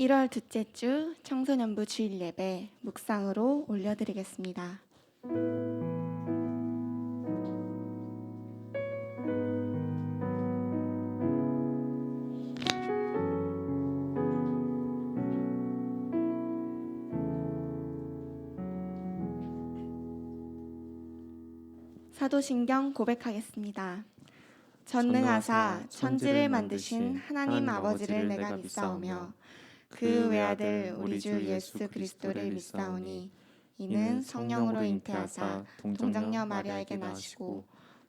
1월 둘째 주 청소년부 주일 예배 묵상으로 올려드리겠습니다. 사도신경 고백하겠습니다. 전능하사 천지를 만드신 하나님 아버지를 내가 믿사오며 그 외아들 우리 주 예수 그리스도를 믿사오니 이는 성령으로 잉태하사 동정녀 마리아에게 나시고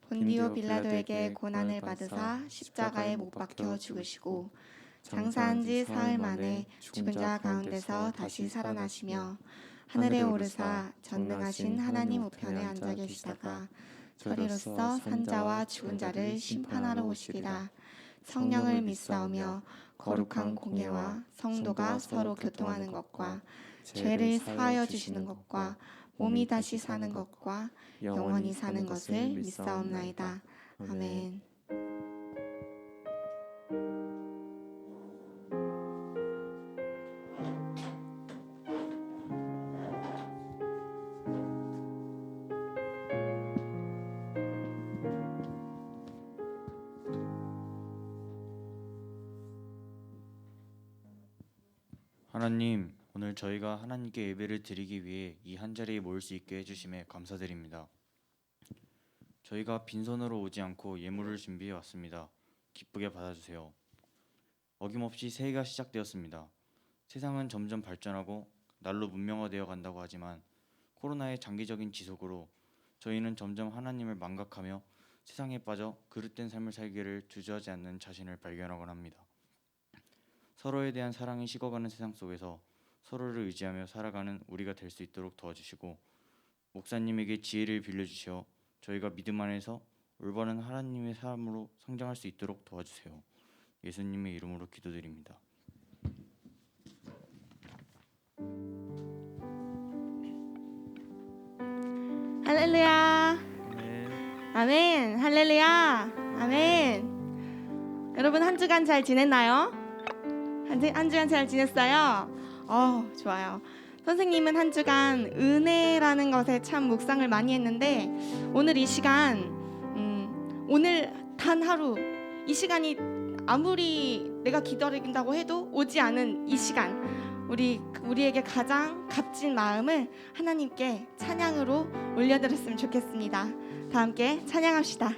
본디오 빌라도에게 고난을 받으사 십자가에 못 박혀 죽으시고 장사한 지 사흘 만에 죽은 자 가운데서 다시 살아나시며 하늘에 오르사 전능하신 하나님 우편에 앉아 계시다가 저리로서 산자와 죽은 자를 심판하러 오시리라. 성령을 믿사오며 거룩한 공예와 성도가 서로 교통하는 것과 죄를 사하여 주시는 것과 몸이 다시 사는 것과 영원히 사는 것을 믿사옵나이다. 아멘. 하나님, 오늘 저희가 하나님께 예배를 드리기 위해 이 한자리에 모일 수 있게 해주심에 감사드립니다. 저희가 빈손으로 오지 않고 예물을 준비해 왔습니다. 기쁘게 받아주세요. 어김없이 새해가 시작되었습니다. 세상은 점점 발전하고 날로 문명화되어 간다고 하지만 코로나의 장기적인 지속으로 저희는 점점 하나님을 망각하며 세상에 빠져 그릇된 삶을 살기를 주저하지 않는 자신을 발견하곤 합니다. 서로에 대한 사랑이 식어가는 세상 속에서 서로를 의지하며 살아가는 우리가 될 수 있도록 도와주시고 목사님에게 지혜를 빌려주시어 저희가 믿음 안에서 올바른 하나님의 삶으로 성장할 수 있도록 도와주세요. 예수님의 이름으로 기도드립니다. 할렐루야. 아멘. 아멘. 할렐루야. 아멘. 여러분 한 주간 잘 지냈나요? 한 주간 잘 지냈어요? 좋아요. 선생님은 한 주간 은혜라는 것에 참 묵상을 많이 했는데 오늘 이 시간 오늘 단 하루 이 시간이 아무리 내가 기다린다고 해도 오지 않은 이 시간 우리에게 가장 값진 마음을 하나님께 찬양으로 올려드렸으면 좋겠습니다. 다 함께 찬양합시다.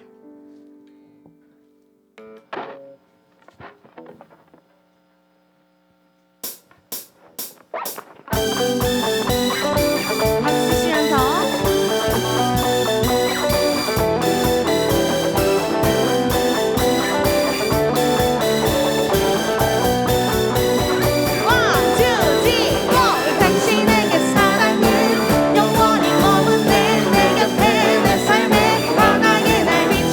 영원히 머문 내 곁에 내 삶의 방향에 날 비춰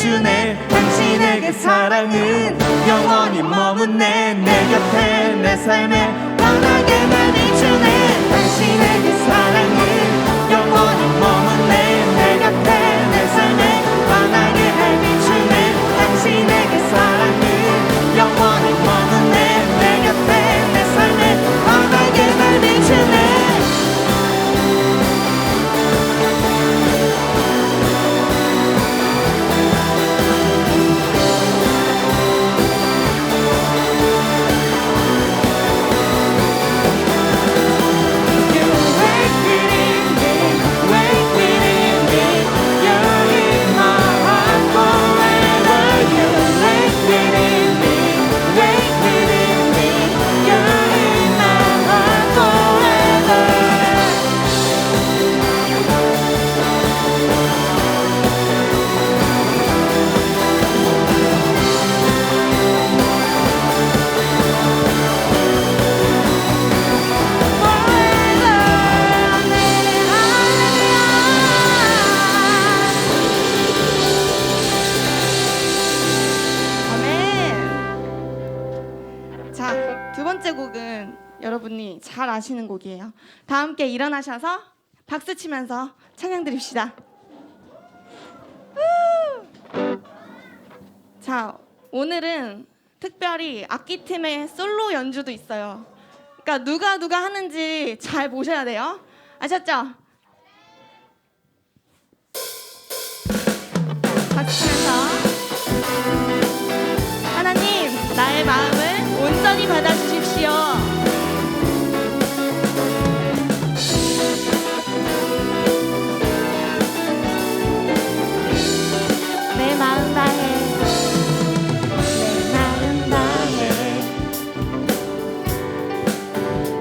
비추네. 당신의 그 사랑은 영원히 머무네. 내 곁에 내 삶에 환하게 날 비추네. 당신의 그 사랑은 영원히 머무네. 내 곁에 내 삶에 환하게 날 비추네. 당신의 그 사랑은 영원히 머무네. 내 곁에 내 삶에 환하게 날 비추네. 두 번째 곡은 여러분이 잘 아시는 곡이에요. 다 함께 일어나셔서 박수 치면서 찬양 드립시다. 자, 오늘은 특별히 악기팀의 솔로 연주도 있어요. 그러니까 누가 하는지 잘 보셔야 돼요. 아셨죠? 박수 치면서 하나님, 나의 마음을 온전히 받아주십시오. 내 마음 다해, 내 마음 다해.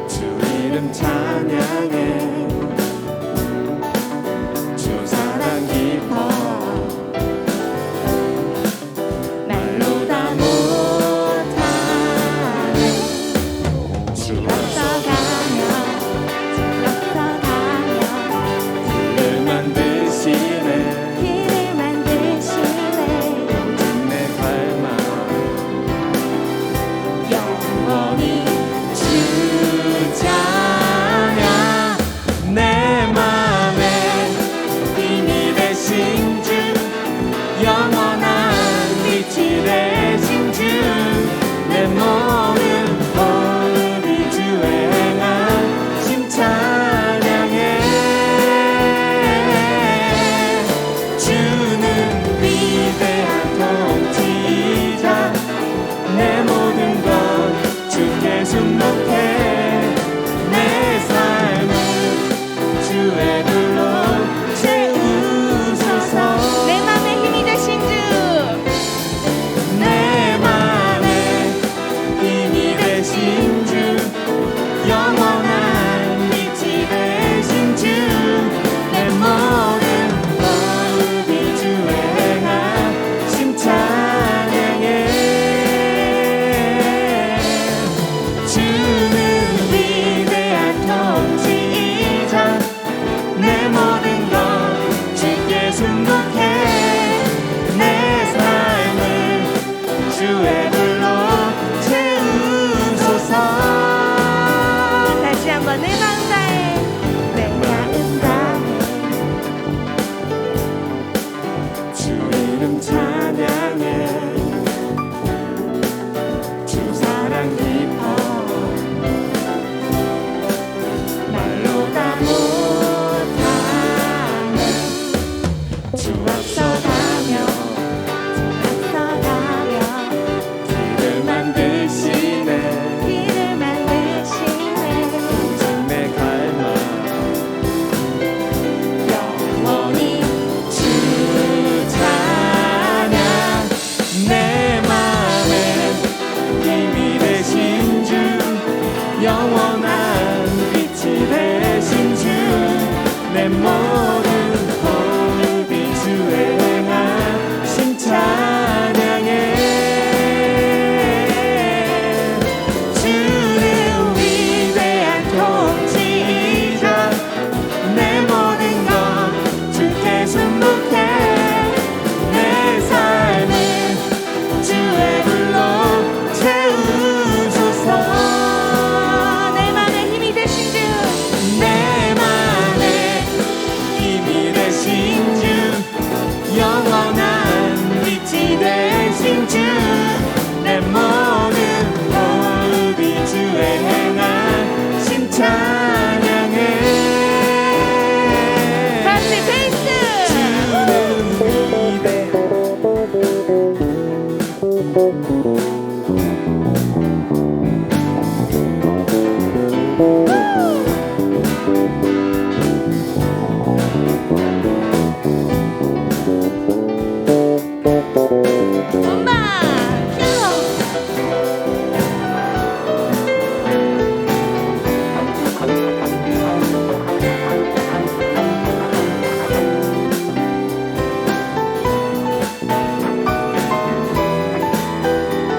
주 이름 찬양해. 주 사랑 깊어. 말로 다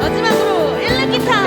마지막으로 일렉 기타.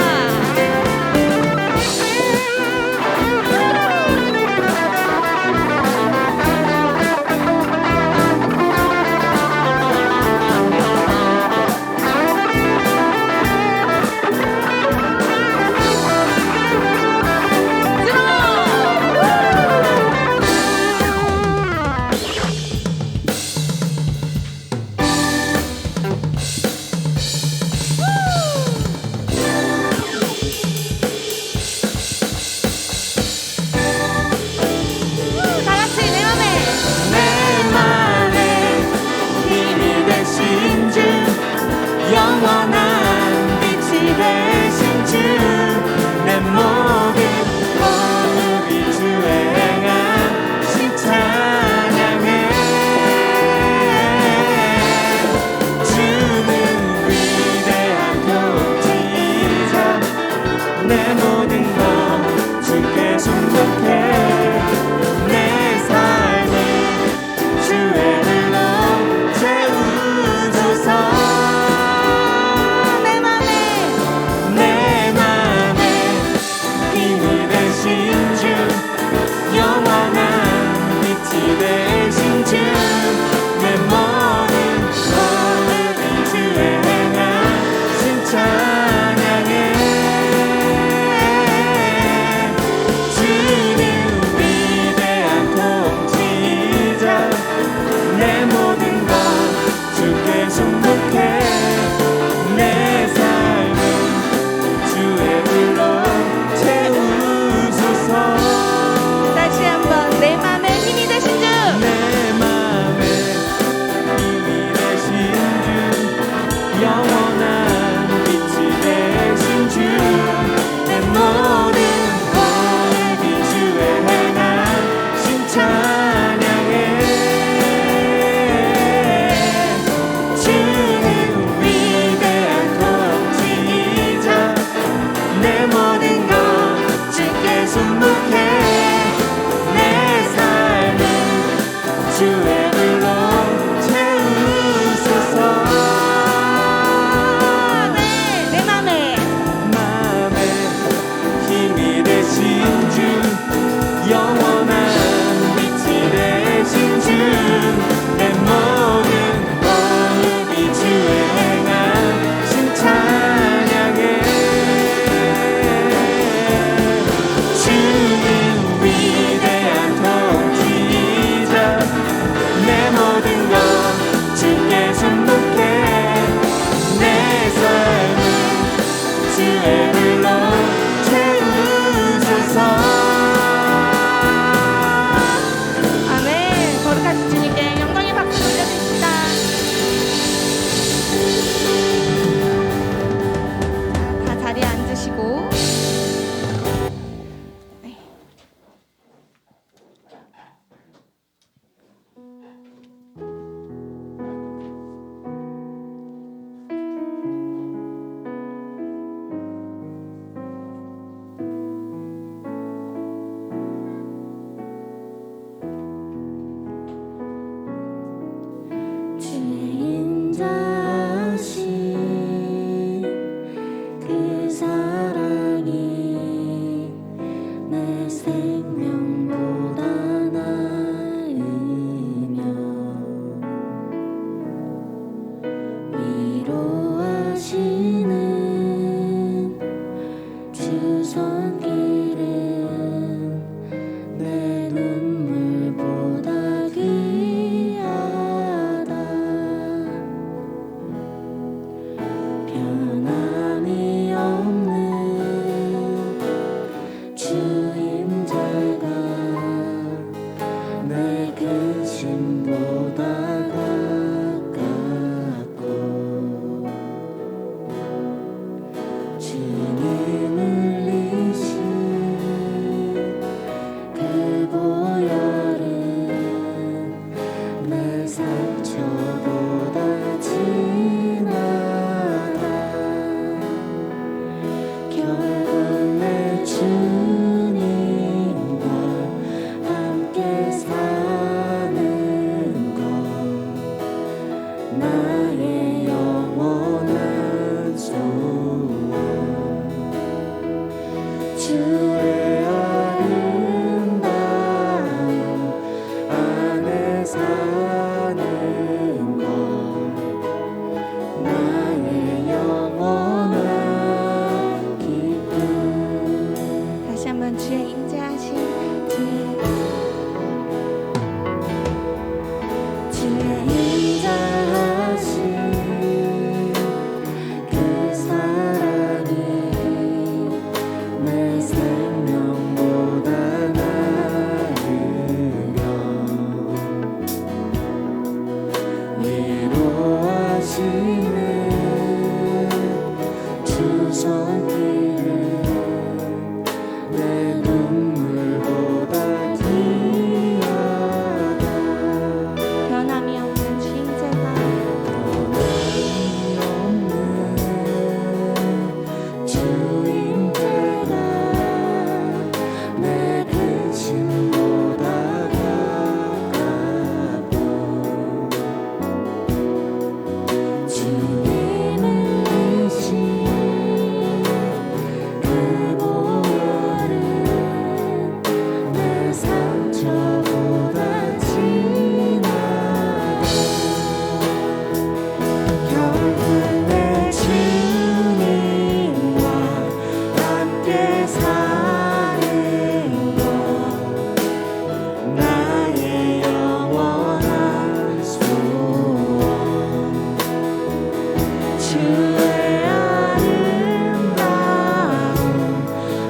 주의 아름다움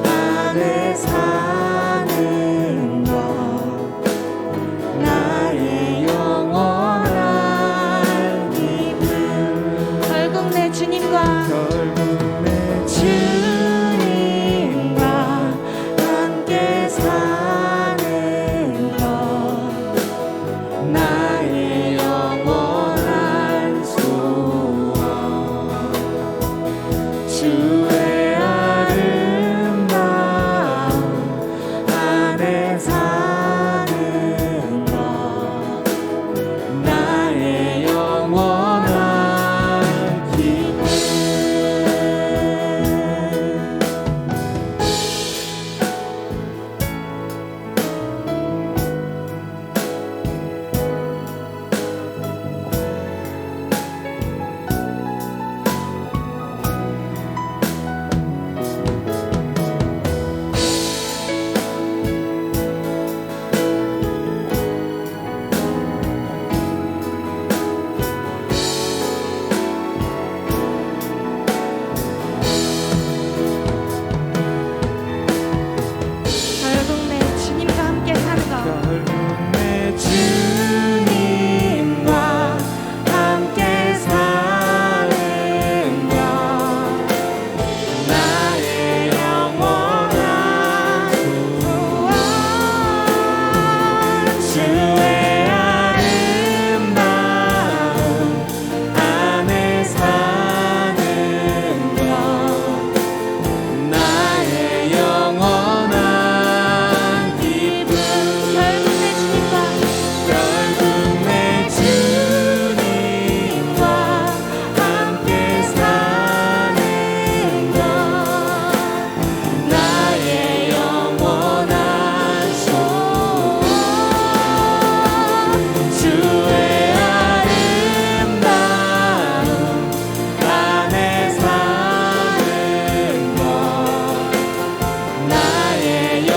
안에 사는 것 나의 영원한 기쁨 결국 내 주님과 주님과 함께 사는 것 나의 영원한 소원 주의 아름다움 안에 사는 것 나의 영원한 기쁨 결국 내 주님과 함께 사는 것 결국 내 주님과 함께 사는 것 나의 영원한 소원 주의 아름다움 안에 사는 것 나의 영원한 기쁨 결국 내 주님과 결국 내 주님과 함께 사는 것 나의 영원한 소원 주의 아름다움 안에 사는 것 나의 영원한 기쁨 결국 내 주님과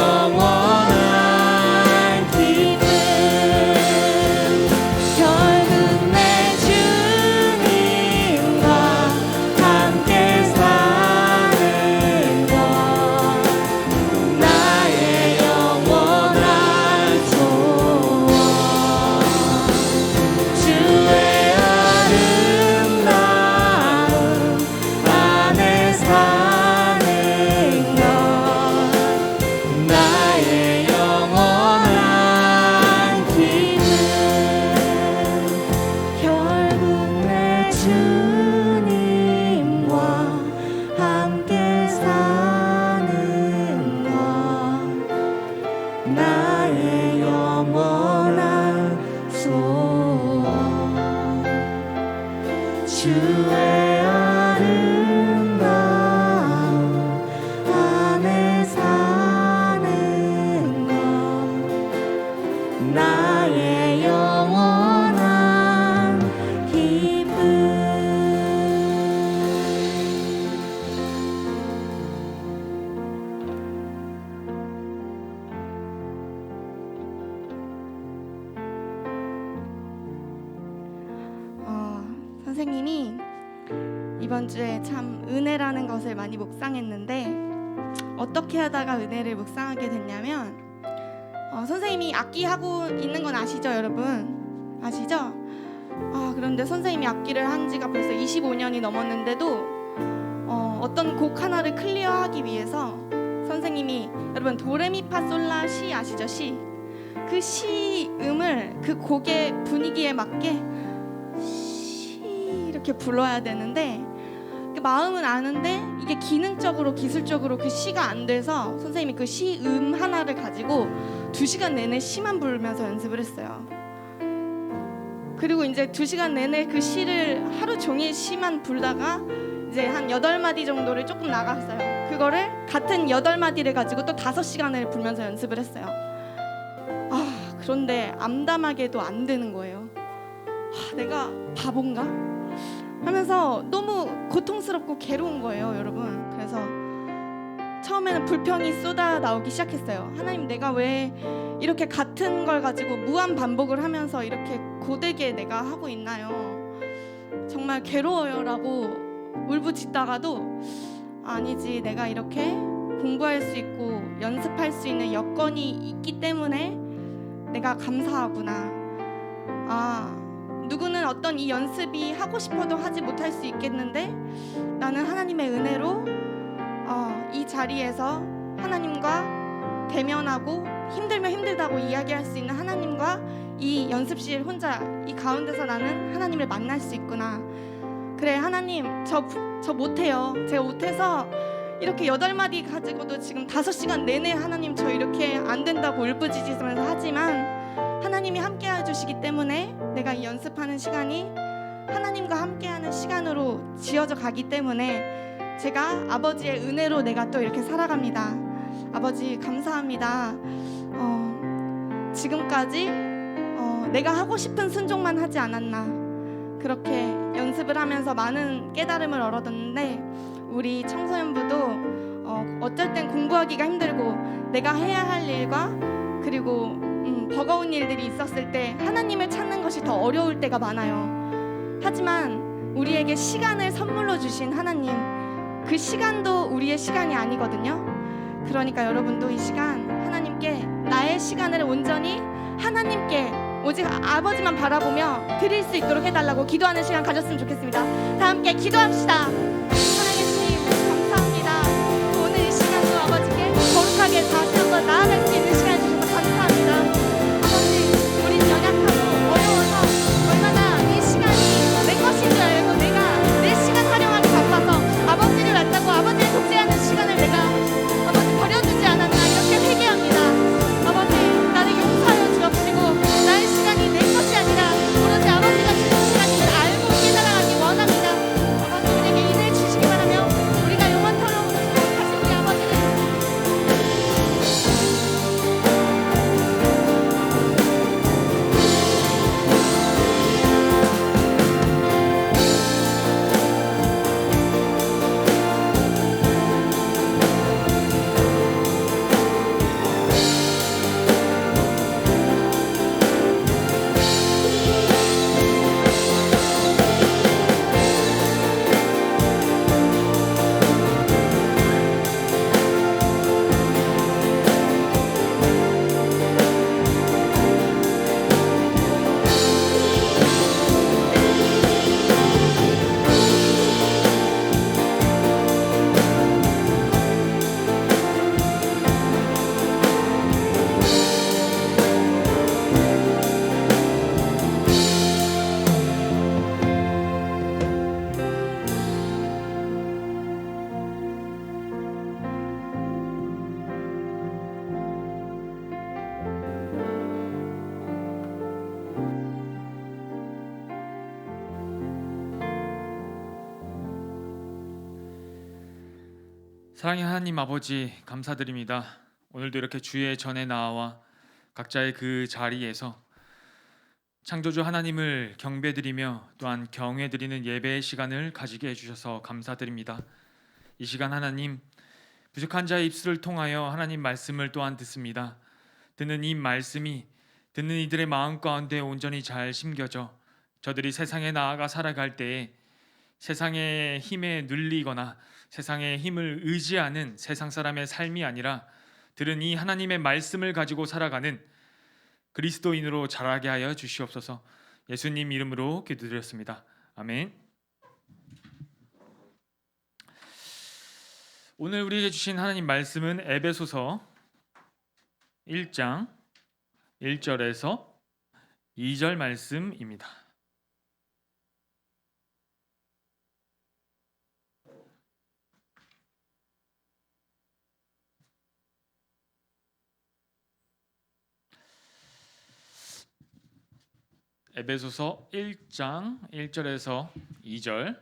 함께 사는 것 나의 영원한 소원 주의 아름다움 안에 사는 것 나의 영원한 기쁨 결국 내 주님과 함께 사는 것 나의 영원한 소원 주의 아름다움 안에 사는 것 나의 영원한 기쁨 선생님이 이번 주에 참 은혜라는 것을 많이 묵상했는데 어떻게 하다가 은혜를 묵상하게 됐냐면 선생님이 악기 하고 있는 건 아시죠, 여러분? 아시죠? 그런데 선생님이 악기를 한 지가 벌써 25년이 넘었는데도 어떤 곡 하나를 클리어하기 위해서 선생님이 여러분 도레미파솔라 시 아시죠? 시. 그 시 음을 그 곡의 분위기에 맞게 시 이렇게 불러야 되는데 그 마음은 아는데 이게 기능적으로 기술적으로 그 시가 안 돼서 선생님이 그 시 하나를 가지고 2시간 내내 시만 부르면서 연습을 했어요. 그리고 이제 2시간 내내 그 시를 하루 종일 시만 불다가 이제 한 8마디 정도를 조금 나갔어요. 그거를 같은 8마디를 가지고 또 5시간을 불면서 연습을 했어요. 그런데 암담하게도 안 되는 거예요. 내가 바본가? 하면서 너무 고통스럽고 괴로운 거예요, 여러분. 그래서 처음에는 불평이 쏟아 나오기 시작했어요. 하나님, 내가 왜 이렇게 같은 걸 가지고 무한 반복을 하면서 이렇게 고되게 내가 하고 있나요? 정말 괴로워요 라고 울부짖다가도 아니지, 내가 이렇게 공부할 수 있고 연습할 수 있는 여건이 있기 때문에 내가 감사하구나. 누구는 어떤 이 연습이 하고 싶어도 하지 못할 수 있겠는데 나는 하나님의 은혜로 이 자리에서 하나님과 대면하고 힘들면 힘들다고 이야기할 수 있는 하나님과 이 연습실 혼자 이 가운데서 나는 하나님을 만날 수 있구나. 그래, 하나님, 저 못해요. 제가 못해서 이렇게 8마디 가지고도 지금 5시간 내내 하나님 저 이렇게 안 된다고 울부짖으면서 하지만 하나님이 함께 해주시기 때문에 내가 이 연습하는 시간이 하나님과 함께하는 시간으로 지어져 가기 때문에 제가 아버지의 은혜로 내가 또 이렇게 살아갑니다. 아버지 감사합니다. 지금까지 내가 하고 싶은 순종만 하지 않았나, 그렇게 연습을 하면서 많은 깨달음을 얻었는데 우리 청소년부도 어쩔 땐 공부하기가 힘들고 내가 해야 할 일과 그리고 버거운 일들이 있었을 때 하나님을 찾는 것이 더 어려울 때가 많아요. 하지만 우리에게 시간을 선물로 주신 하나님, 그 시간도 우리의 시간이 아니거든요. 그러니까 여러분도 이 시간 하나님께 나의 시간을 온전히 하나님께 오직 아버지만 바라보며 드릴 수 있도록 해달라고 기도하는 시간 가졌으면 좋겠습니다. 다 함께 기도합시다. 하나님 주님 감사합니다. 오늘 이 시간도 아버지께 거룩하게 다시 한번 나아갈 수 있는 시간 주셔서 감사합니다. 아버지, 우린 연약하고 어려워서 얼마나 이 시간이 내 것인 줄 알고 내가 내 시간 활용하기 바빠서 아버지를 안 따고 아버지를 독대하는 시간을 내가 아버지 버려두지 않았나 이렇게 회개합니다. 아버지, 나를 용서하여 주옵시고 나의 시간이 내 것이 아니라 오로지 아버지가 주신 시간임을 알고 깨달아가기 원합니다. 아버지, 우리에게 인을 주시기 바라며 우리가 영원토록 하신 우리 아버지를 사랑의 하나님 아버지, 감사드립니다. 오늘도 이렇게 주의 전에 나와 각자의 그 자리에서 창조주 하나님을 경배드리며 또한 경외드리는 예배의 시간을 가지게 해주셔서 감사드립니다. 이 시간 하나님, 부족한 자의 입술을 통하여 하나님 말씀을 또한 듣습니다. 듣는 이 말씀이 듣는 이들의 마음 가운데 온전히 잘 심겨져 저들이 세상에 나아가 살아갈 때에 세상의 힘에 눌리거나 세상의 힘을 의지하는 세상 사람의 삶이 아니라 들은 이 하나님의 말씀을 가지고 살아가는 그리스도인으로 자라게 하여 주시옵소서. 예수님 이름으로 기도드렸습니다. 아멘. 오늘 우리에게 주신 하나님 말씀은 에베소서 1장 1절에서 2절 말씀입니다. 에베소서 1장 1절에서 2절.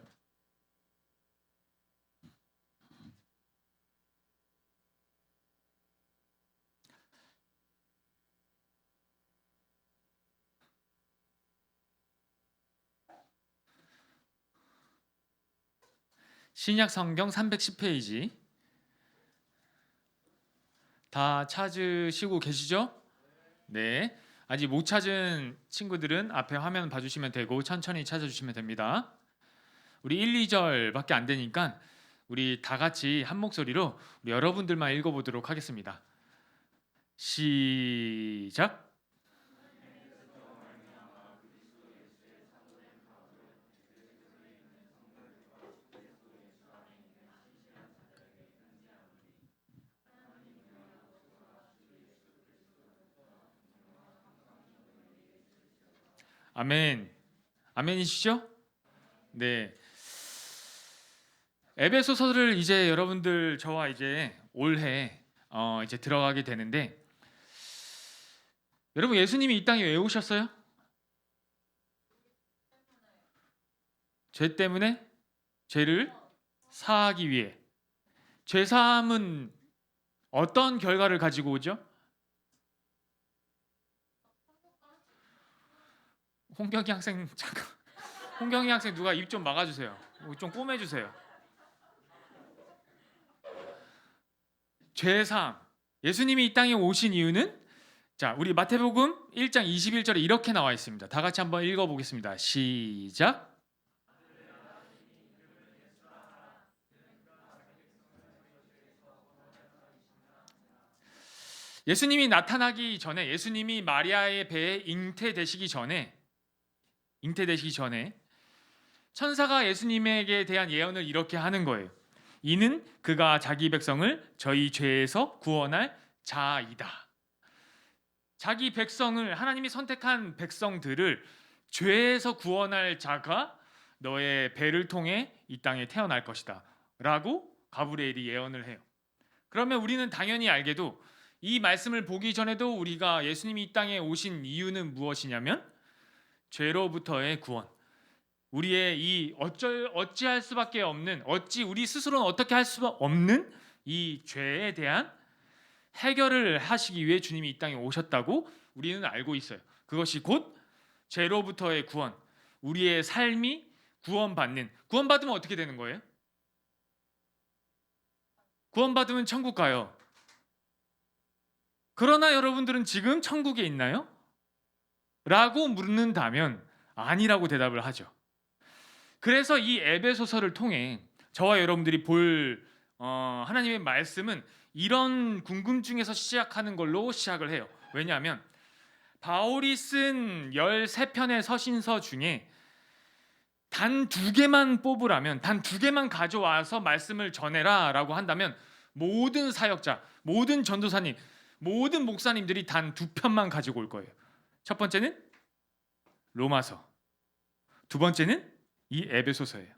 신약 성경 310페이지. 다 찾으시고 계시죠? 네. 아직 못 찾은 친구들은 앞에 화면 봐주시면 되고 천천히 찾아주시면 됩니다. 우리 1, 2절밖에 안 되니까 우리 다 같이 한 목소리로 우리 여러분들만 읽어보도록 하겠습니다. 시작. 아멘. 아멘이시죠? 네. 에베소서를 이제 여러분들 저와 이제 올해 이제 들어가게 되는데, 여러분 예수님이 이 땅에 왜 오셨어요? 죄 때문에 죄를 사하기 위해. 죄 사함은 어떤 결과를 가지고 오죠? 홍경희 학생 잠깐. 홍경희 학생 누가 입 좀 막아주세요. 좀 꼬매주세요. 죄사함. 예수님이 이 땅에 오신 이유는, 자, 우리 마태복음 1장 21절에 이렇게 나와 있습니다. 다 같이 한번 읽어보겠습니다. 시작. 예수님이 나타나기 전에, 예수님이 마리아의 배에 잉태되시기 전에 천사가 예수님에게 대한 예언을 이렇게 하는 거예요. 이는 그가 자기 백성을 저희 죄에서 구원할 자이다. 자기 백성을, 하나님이 선택한 백성들을 죄에서 구원할 자가 너의 배를 통해 이 땅에 태어날 것이다 라고 가브리엘이 예언을 해요. 그러면 우리는 당연히 알게도 이 말씀을 보기 전에도 우리가 예수님이 이 땅에 오신 이유는 무엇이냐면 죄로부터의 구원, 우리의 이 어찌할 수밖에 없는, 우리 스스로는 어떻게 할 수 없는 이 죄에 대한 해결을 하시기 위해 주님이 이 땅에 오셨다고 우리는 알고 있어요. 그것이 곧 죄로부터의 구원, 우리의 삶이 구원받으면 어떻게 되는 거예요? 구원받으면 천국 가요. 그러나 여러분들은 지금 천국에 있나요? 라고 묻는다면 아니라고 대답을 하죠. 그래서 이 에베소서를 통해 저와 여러분들이 볼 하나님의 말씀은 이런 궁금증에서 시작하는 걸로 시작을 해요. 왜냐하면 바울이 쓴 13편의 서신서 중에 단 2개만 뽑으라면, 단 2개만 가져와서 말씀을 전해라 라고 한다면 모든 사역자, 모든 전도사님, 모든 목사님들이 단 2편만 가지고 올 거예요. 첫 번째는 로마서, 두 번째는 이 에베소서예요.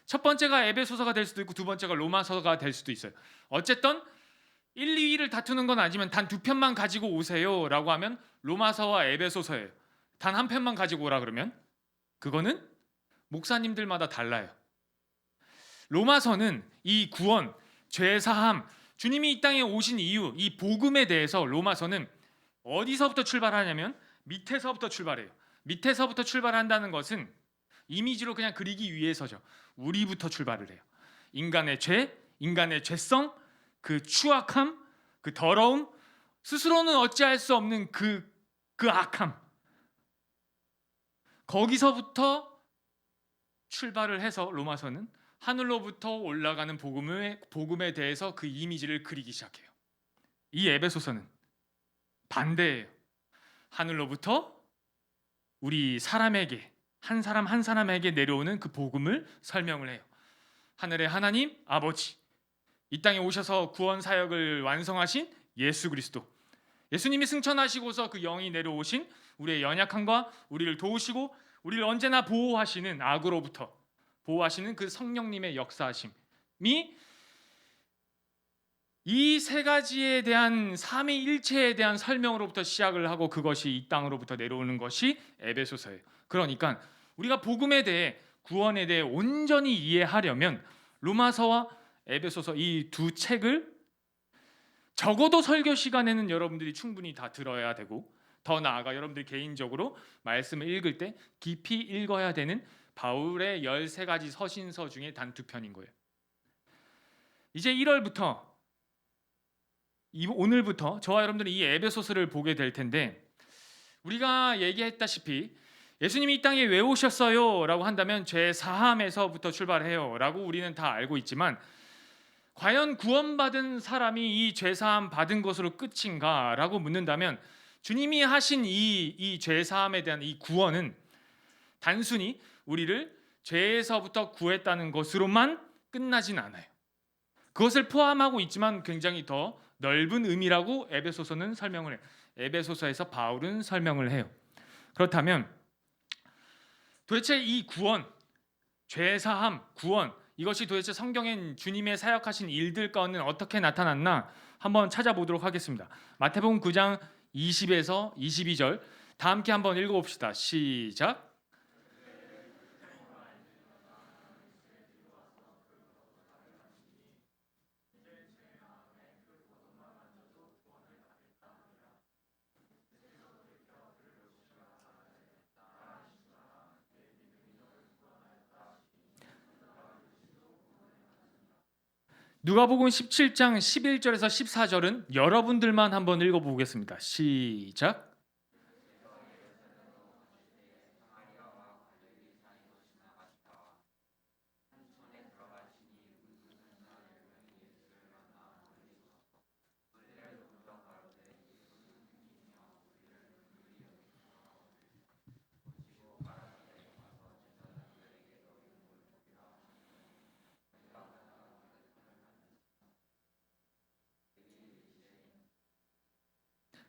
첫 번째가 에베소서가 될 수도 있고 두 번째가 로마서가 될 수도 있어요. 어쨌든 1, 2위를 다투는 건 아니지만 단 2편만 가지고 오세요 라고 하면 로마서와 에베소서예요. 단 한 편만 가지고 오라 그러면 그거는 목사님들마다 달라요. 로마서는 이 구원, 죄사함, 주님이 이 땅에 오신 이유, 이 복음에 대해서 로마서는 어디서부터 출발하냐면 밑에서부터 출발해요. 밑에서부터 출발한다는 것은 이미지로 그냥 그리기 위해서죠. 우리부터 출발을 해요. 인간의 죄, 인간의 죄성, 그 추악함, 그 더러움, 스스로는 어찌할 수 없는 그 악함, 거기서부터 출발을 해서 로마서는 하늘로부터 올라가는 복음에 대해서 그 이미지를 그리기 시작해요. 이 에베소서는 반대예요. 하늘로부터 우리 사람에게, 한 사람 한 사람에게 내려오는 그 복음을 설명을 해요. 하늘의 하나님 아버지, 이 땅에 오셔서 구원 사역을 완성하신 예수 그리스도, 예수님이 승천하시고서 그 영이 내려오신 우리의 연약함과 우리를 도우시고 우리를 언제나 보호하시는, 악으로부터 보호하시는 그 성령님의 역사하심이 이 세 가지에 대한 삼위일체에 대한 설명으로부터 시작을 하고 그것이 이 땅으로부터 내려오는 것이 에베소서예요. 그러니까 우리가 복음에 대해, 구원에 대해 온전히 이해하려면 로마서와 에베소서 이 두 책을 적어도 설교 시간에는 여러분들이 충분히 다 들어야 되고, 더 나아가 여러분들이 개인적으로 말씀을 읽을 때 깊이 읽어야 되는 바울의 13가지 서신서 중에 단 2편인 거예요. 이제 1월부터, 오늘부터 저와 여러분들이 이 에베소서를 보게 될 텐데, 우리가 얘기했다시피 예수님이 이 땅에 왜 오셨어요? 라고 한다면 죄 사함에서부터 출발해요 라고 우리는 다 알고 있지만, 과연 구원받은 사람이 이 죄 사함 받은 것으로 끝인가? 라고 묻는다면, 주님이 하신 이 죄 사함에 대한 이 구원은 단순히 우리를 죄에서부터 구했다는 것으로만 끝나진 않아요. 그것을 포함하고 있지만 굉장히 더 넓은 의미라고 에베소서는 설명을 해요. 에베소서에서 바울은 설명을 해요. 그렇다면 도대체 이 구원, 죄사함, 구원, 이것이 도대체 성경엔 주님의 사역하신 일들 가운데 어떻게 나타났나 한번 찾아보도록 하겠습니다. 마태복음 9장 20에서 22절 다 함께 한번 읽어봅시다. 시작. 누가복음 17장 11절에서 14절은 여러분들만 한번 읽어보겠습니다. 시작.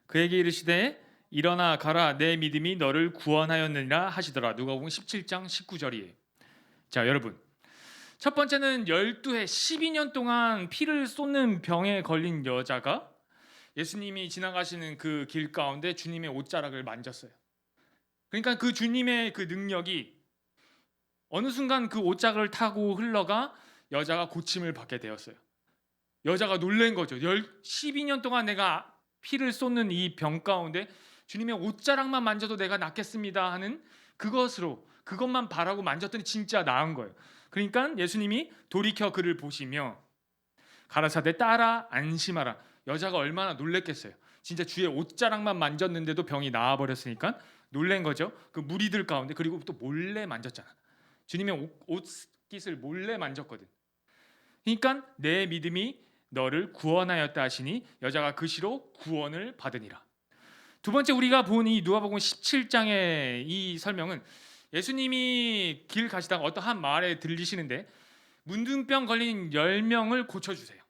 그에게 이르시되 일어나 가라, 내 믿음이 너를 구원하였느니라 하시더라. 누가복음 17장 19절이에요. 자, 여러분, 첫 번째는 12해 12년 동안 피를 쏟는 병에 걸린 여자가 예수님이 지나가시는 그 길 가운데 주님의 옷자락을 만졌어요. 그러니까 그 주님의 그 능력이 어느 순간 그 옷자락을 타고 흘러가 여자가 고침을 받게 되었어요. 여자가 놀란 거죠. 12년 동안 내가 피를 쏟는 이 병 가운데 주님의 옷자락만 만져도 내가 낫겠습니다 하는 그것만 바라고 만졌더니 진짜 나은 거예요. 그러니까 예수님이 돌이켜 그를 보시며 가라사대 따라 안심하라. 여자가 얼마나 놀랬겠어요. 진짜 주의 옷자락만 만졌는데도 병이 나아버렸으니까 놀란 거죠. 그 무리들 가운데. 그리고 또 몰래 만졌잖아. 주님의 옷깃을 몰래 만졌거든. 그러니까 내 믿음이 너를 구원하였다 하시니 여자가 그 시로 구원을 받으니라. 두 번째, 우리가 본 이 누가복음 17장의 이 설명은 예수님이 길 가시다가 어떠한 마을에 들리시는데 문둥병 걸린 10명을 고쳐주세요.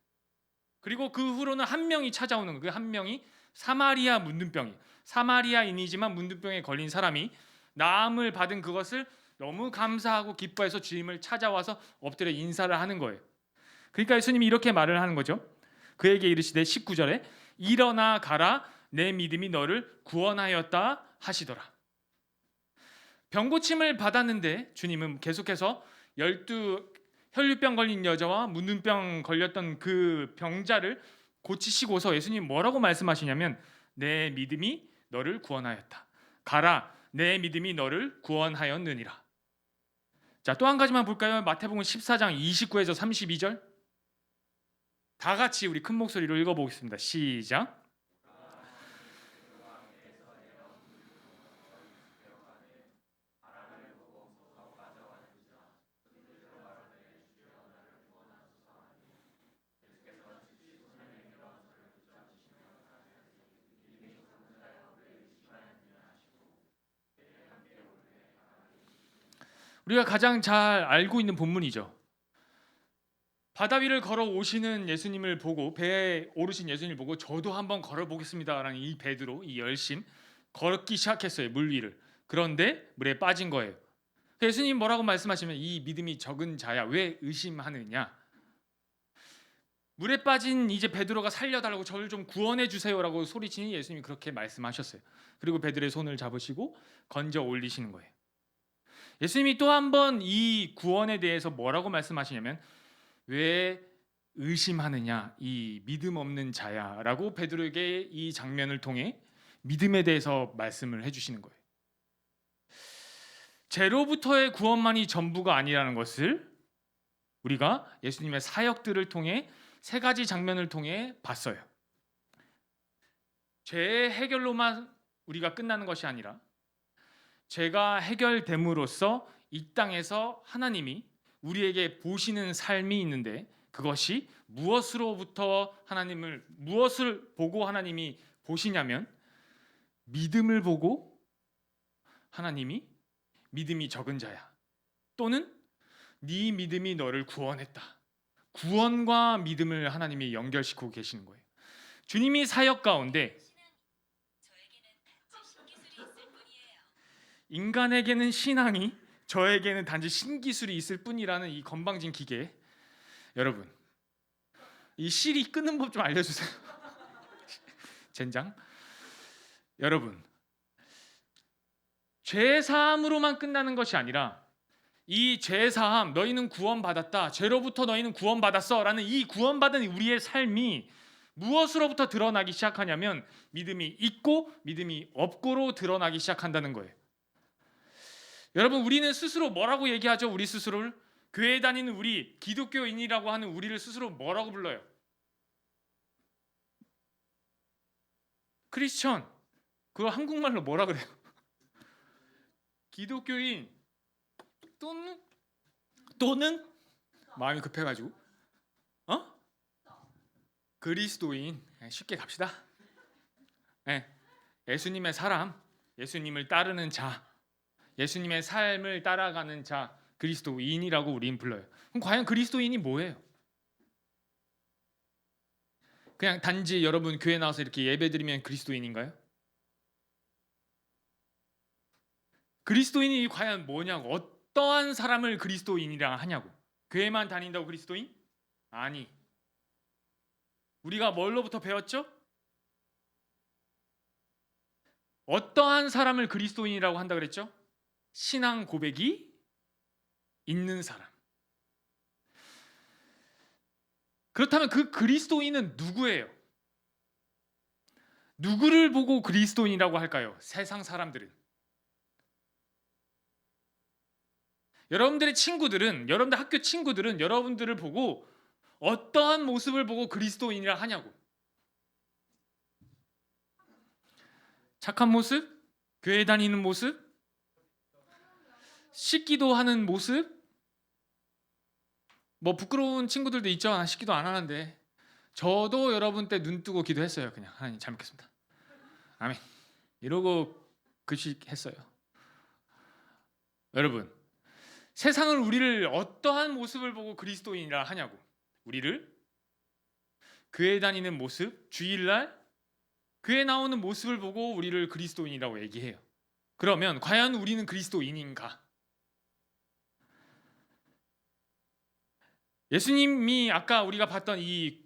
그리고 그 후로는 한 명이 찾아오는 거예요. 그 한 명이 사마리아 문둥병이, 사마리아인이지만 문둥병에 걸린 사람이 나음을 받은 그것을 너무 감사하고 기뻐해서 주님을 찾아와서 엎드려 인사를 하는 거예요. 그러니까 예수님이 이렇게 말을 하는 거죠. 그에게 이르시되 19절에 일어나 가라, 내 믿음이 너를 구원하였다 하시더라. 병고침을 받았는데 주님은 계속해서 12 혈류병 걸린 여자와 문둥병 걸렸던 그 병자를 고치시고서 예수님 뭐라고 말씀하시냐면 내 믿음이 너를 구원하였다. 가라, 내 믿음이 너를 구원하였느니라. 자, 또 한 가지만 볼까요? 마태복음 14장 29에서 32절 다 같이 우리 큰 목소리로 읽어보겠습니다. 시작. 우리가 가장 잘 알고 있는 본문이죠. 바다 위를 걸어 오시는 예수님을 보고, 배에 오르신 예수님을 보고 저도 한번 걸어보겠습니다라는 이 베드로, 이 열심, 걸기 시작했어요. 물 위를. 그런데 물에 빠진 거예요. 예수님 뭐라고 말씀하시면 이 믿음이 적은 자야 왜 의심하느냐. 물에 빠진 이제 베드로가 살려달라고 저를 좀 구원해 주세요라고 소리치니 예수님이 그렇게 말씀하셨어요. 그리고 베드로의 손을 잡으시고 건져 올리시는 거예요. 예수님이 또 한 번 이 구원에 대해서 뭐라고 말씀하시냐면 왜 의심하느냐 이 믿음 없는 자야라고 베드로에게 이 장면을 통해 믿음에 대해서 말씀을 해주시는 거예요. 죄로부터의 구원만이 전부가 아니라는 것을 우리가 예수님의 사역들을 통해 세 가지 장면을 통해 봤어요. 죄의 해결로만 우리가 끝나는 것이 아니라 죄가 해결됨으로써 이 땅에서 하나님이 우리에게 보시는 삶이 있는데, 그것이 무엇을 보고 하나님이 보시냐면 믿음을 보고 하나님이 믿음이 적은 자야, 또는 네 믿음이 너를 구원했다. 구원과 믿음을 하나님이 연결시키고 계시는 거예요. 주님이 사역 가운데 인간에게는 신앙이, 저에게는 단지 신기술이 있을 뿐이라는 이 건방진 기계, 여러분 이 실이 끄는 법 좀 알려주세요. 젠장. 여러분, 죄사함으로만 끝나는 것이 아니라 이 죄사함, 너희는 구원받았다, 죄로부터 너희는 구원받았어 라는 이 구원받은 우리의 삶이 무엇으로부터 드러나기 시작하냐면 믿음이 있고 믿음이 없고로 드러나기 시작한다는 거예요. 여러분, 우리는 스스로 뭐라고 얘기하죠? 우리 스스로를, 교회 다니는 우리, 기독교인이라고 하는 우리를 스스로 뭐라고 불러요? 크리스천. 그걸 한국말로 뭐라 그래요? 기독교인 또는 마음이 급해가지고 그리스도인. 쉽게 갑시다. 예수님의 사람, 예수님을 따르는 자, 예수님의 삶을 따라가는 자, 그리스도인이라고 우리는 불러요. 그럼 과연 그리스도인이 뭐예요? 그냥 단지 여러분 교회 나와서 이렇게 예배드리면 그리스도인인가요? 그리스도인이 과연 뭐냐고, 어떠한 사람을 그리스도인이라 하냐고. 교회만 다닌다고 그리스도인? 아니. 우리가 뭘로부터 배웠죠? 어떠한 사람을 그리스도인이라고 한다 그랬죠? 신앙 고백이 있는 사람. 그렇다면 그 그리스도인은 누구예요? 누구를 보고 그리스도인이라고 할까요? 세상 사람들은. 여러분들의 친구들은, 여러분들 학교 친구들은 여러분들을 보고 어떠한 모습을 보고 그리스도인이라 하냐고. 착한 모습? 교회 다니는 모습? 씻기도 하는 모습? 뭐 부끄러운 친구들도 있죠. 난 씻기도 안 하는데. 저도 여러분 때 눈 뜨고 기도했어요. 그냥 하나님 잘 먹겠습니다, 아멘 이러고 글씨했어요. 여러분, 세상은 우리를 어떠한 모습을 보고 그리스도인이라 하냐고. 우리를 교회 다니는 모습, 주일날 교회 나오는 모습을 보고 우리를 그리스도인이라고 얘기해요. 그러면 과연 우리는 그리스도인인가? 예수님이 아까 우리가 봤던 이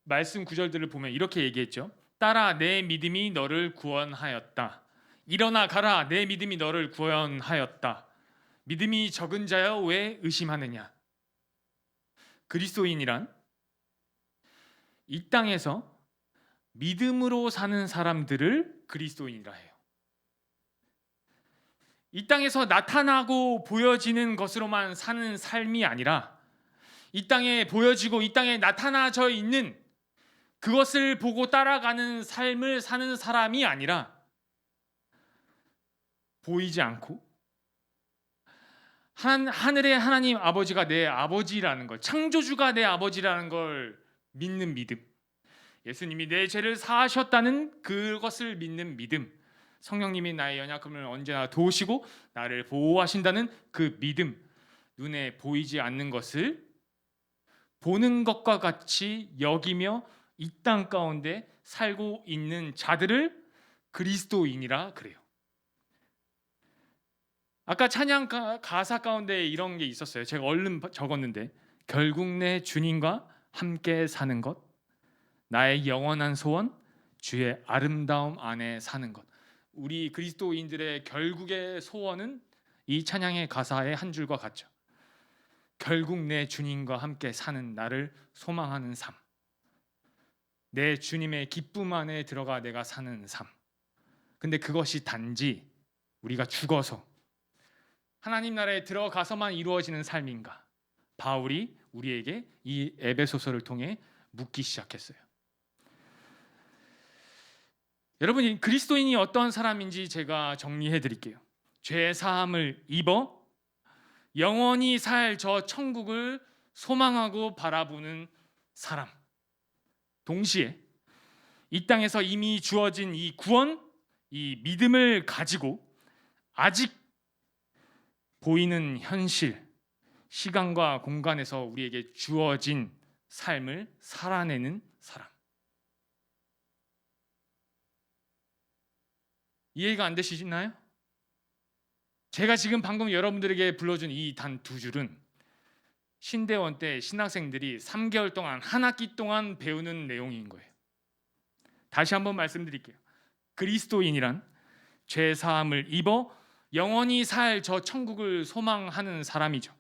말씀 구절들을 보면 이렇게 얘기했죠. 따라 내 믿음이 너를 구원하였다. 일어나 가라, 내 믿음이 너를 구원하였다. 믿음이 적은 자여 왜 의심하느냐? 그리스도인이란 이 땅에서 믿음으로 사는 사람들을 그리스도인이라 해요. 이 땅에서 나타나고 보여지는 것으로만 사는 삶이 아니라 이 땅에 보여지고 이 땅에 나타나져 있는 그것을 보고 따라가는 삶을 사는 사람이 아니라 보이지 않고 하늘의 하나님 아버지가 내 아버지라는 것, 창조주가 내 아버지라는 걸 믿는 믿음, 예수님이 내 죄를 사하셨다는 그것을 믿는 믿음, 성령님이 나의 연약함을 언제나 도우시고 나를 보호하신다는 그 믿음, 눈에 보이지 않는 것을 보는 것과 같이 여기며 이 땅 가운데 살고 있는 자들을 그리스도인이라 그래요. 아까 찬양 가사 가운데 이런 게 있었어요. 제가 얼른 적었는데, 결국 내 주님과 함께 사는 것, 나의 영원한 소원, 주의 아름다움 안에 사는 것. 우리 그리스도인들의 결국의 소원은 이 찬양의 가사의 한 줄과 같죠. 결국 내 주님과 함께 사는 나를 소망하는 삶, 내 주님의 기쁨 안에 들어가 내가 사는 삶. 근데 그것이 단지 우리가 죽어서 하나님 나라에 들어가서만 이루어지는 삶인가? 바울이 우리에게 이 에베소서를 통해 묻기 시작했어요. 여러분, 그리스도인이 어떤 사람인지 제가 정리해 드릴게요. 죄 사함을 입어 영원히 살 저 천국을 소망하고 바라보는 사람. 동시에 이 땅에서 이미 주어진 이 구원, 이 믿음을 가지고 아직 보이는 현실, 시간과 공간에서 우리에게 주어진 삶을 살아내는 사람. 이해가 안 되시나요? 제가 지금 방금 여러분들에게 불러준 이 단 두 줄은 신대원 때 신학생들이 3개월 동안 한 학기 동안 배우는 내용인 거예요. 다시 한번 말씀드릴게요. 그리스도인이란 죄 사함을 입어 영원히 살 저 천국을 소망하는 사람이죠.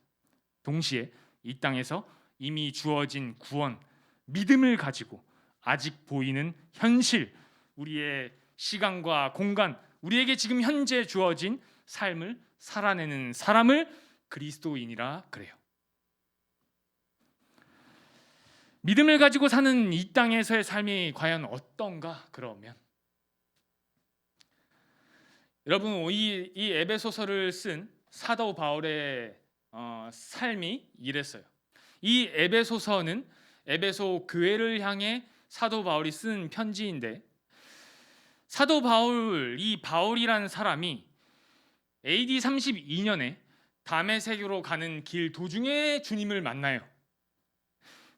동시에 이 땅에서 이미 주어진 구원, 믿음을 가지고 아직 보이는 현실, 우리의 시간과 공간, 우리에게 지금 현재 주어진 삶을 살아내는 사람을 그리스도인이라 그래요. 믿음을 가지고 사는 이 땅에서의 삶이 과연 어떤가? 그러면 여러분, 이 에베소서를 쓴 사도 바울의 삶이 이랬어요. 이 에베소서는 에베소 교회를 향해 사도 바울이 쓴 편지인데, 사도 바울, 이 바울이라는 사람이 AD 32년에 다메섹으로 가는 길 도중에 주님을 만나요.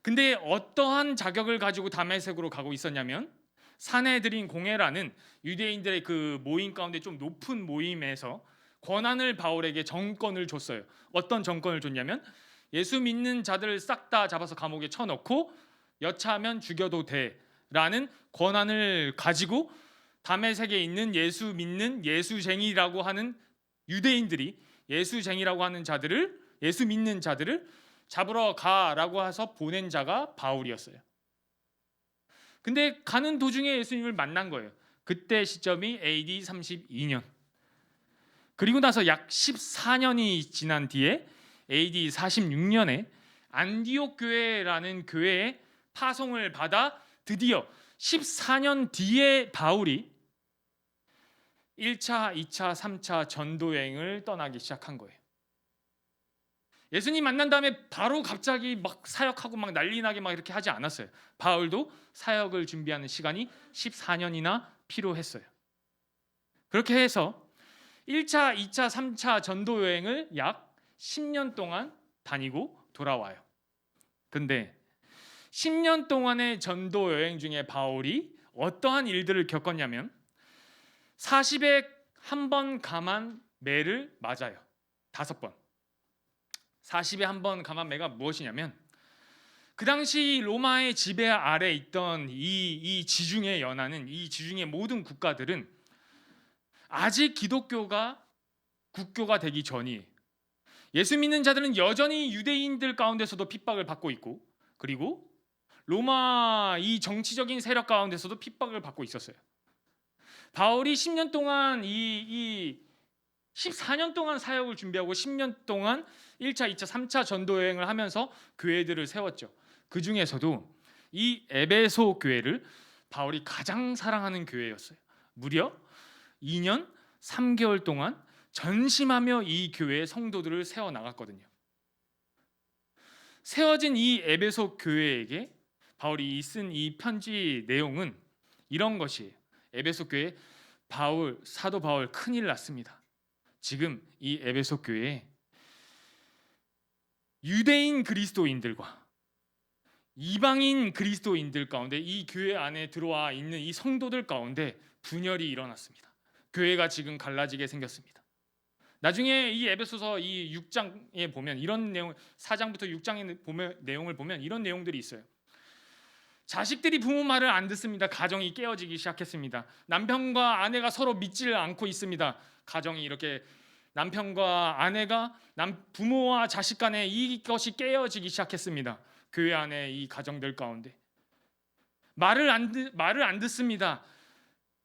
근데 어떠한 자격을 가지고 다메섹으로 가고 있었냐면, 사내들인 공회라는 유대인들의 그 모임 가운데 좀 높은 모임에서 권한을 바울에게 정권을 줬어요. 어떤 정권을 줬냐면, 예수 믿는 자들을 싹 다 잡아서 감옥에 쳐넣고 여차하면 죽여도 돼라는 권한을 가지고 다메섹에 있는 예수 믿는 예수쟁이라고 하는 유대인들이 예수쟁이라고 하는 자들을, 예수 믿는 자들을 잡으러 가라고 해서 보낸 자가 바울이었어요. 근데 가는 도중에 예수님을 만난 거예요. 그때 시점이 AD 32년. 그리고 나서 약 14년이 지난 뒤에 AD 46년에 안디옥 교회라는 교회에 파송을 받아 드디어 14년 뒤에 바울이 1차, 2차, 3차 전도 여행을 떠나기 시작한 거예요. 예수님 만난 다음에 바로 갑자기 막 사역하고 막 난리 나게 막 이렇게 하지 않았어요. 바울도 사역을 준비하는 시간이 14년이나 필요했어요. 그렇게 해서 1차, 2차, 3차 전도 여행을 약 10년 동안 다니고 돌아와요. 근데 10년 동안의 전도 여행 중에 바울이 어떠한 일들을 겪었냐면, 40에 한 번 감한 매를 맞아요. 5번. 40에 한 번 감한 매가 무엇이냐면, 그 당시 로마의 지배 아래 있던 이 지중해 연안은, 이 지중해 모든 국가들은 아직 기독교가 국교가 되기 전이에요. 예수 믿는 자들은 여전히 유대인들 가운데서도 핍박을 받고 있고, 그리고 로마 이 정치적인 세력 가운데서도 핍박을 받고 있었어요. 바울이 10년 동안 이 14년 동안 사역을 준비하고 10년 동안 1차, 2차, 3차 전도 여행을 하면서 교회들을 세웠죠. 그 중에서도 이 에베소 교회를 바울이 가장 사랑하는 교회였어요. 무려 2년 3개월 동안 전심하며 이 교회의 성도들을 세워 나갔거든요. 세워진 이 에베소 교회에게 바울이 쓴 이 편지 내용은 이런 것이에요. 에베소 교회, 사도 바울 큰일 났습니다. 지금 이 에베소 교회에 유대인 그리스도인들과 이방인 그리스도인들 가운데, 이 교회 안에 들어와 있는 이 성도들 가운데 분열이 일어났습니다. 교회가 지금 갈라지게 생겼습니다. 나중에 이 에베소서 이 6장에 보면 이런 내용, 4장부터 6장의 내용을 보면 이런 내용들이 있어요. 자식들이 부모 말을 안 듣습니다. 가정이 깨어지기 시작했습니다. 남편과 아내가 서로 믿지를 않고 있습니다. 가정이 이렇게 남편과 아내가 부모와 자식 간에 이것이 깨어지기 시작했습니다. 교회 안에 이 가정들 가운데 말을 안 듣습니다.